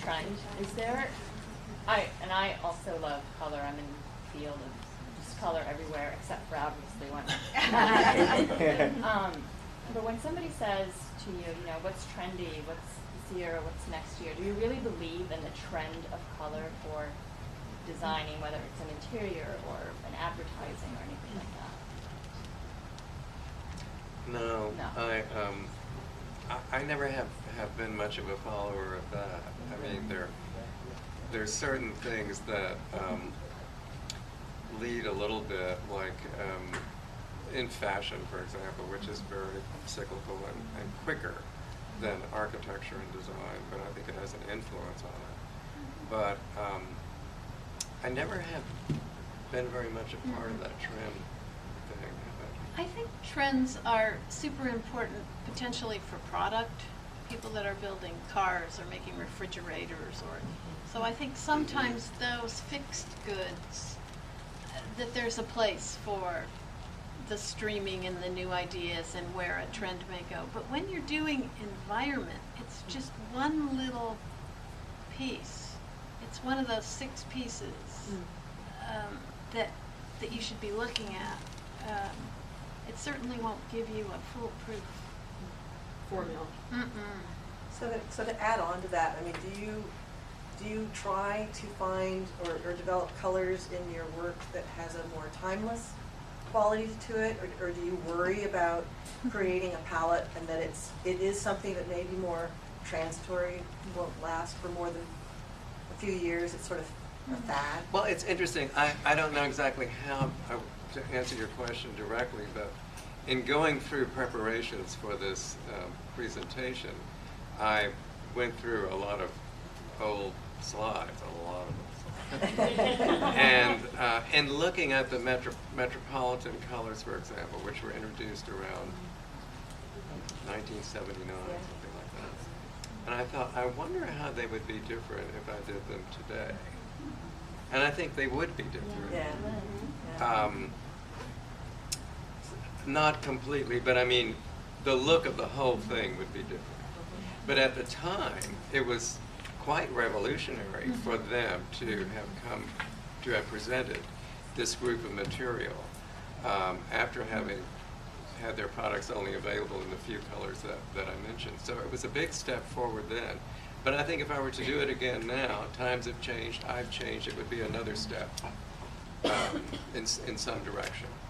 trend. Is there, I also love color. I'm in the field of just color everywhere except for obviously one. But when somebody says to you, you know, what's trendy, what's this year, what's next year, do you really believe in the trend of color for designing, whether it's an interior or an advertising or anything like that? No, No. I never have been much of a follower of that. I mean, there's certain things that lead a little bit, like in fashion, for example, which is very cyclical and quicker than architecture and design, but I think it has an influence on it. But I never have been very much a part of that trend thing. I think trends are super important potentially for product. People that are building cars or making refrigerators, or so I think sometimes those fixed goods, that there's a place for the streaming and the new ideas and where a trend may go. But when you're doing environment, it's just one little piece. It's one of those 6 pieces that you should be looking at. It certainly won't give you a foolproof formula. So to add on to that, I mean, do you try to find or develop colors in your work that has a more timeless quality to it, or do you worry about creating a palette and that it is something that may be more transitory, won't last for more than a few years? It's sort of a fad. Well, it's interesting. I don't know exactly how to answer your question directly, but in going through preparations for this presentation, I went through a lot of old slides, and looking at the metropolitan colors, for example, which were introduced around 1979, something like that. And I thought, I wonder how they would be different if I did them today. And I think they would be different. Yeah. Not completely, but I mean, the look of the whole thing would be different. But at the time, it was quite revolutionary for them to have presented this group of material after having had their products only available in the few colors that I mentioned. So it was a big step forward then. But I think if I were to do it again now, times have changed, I've changed, it would be another step in some direction.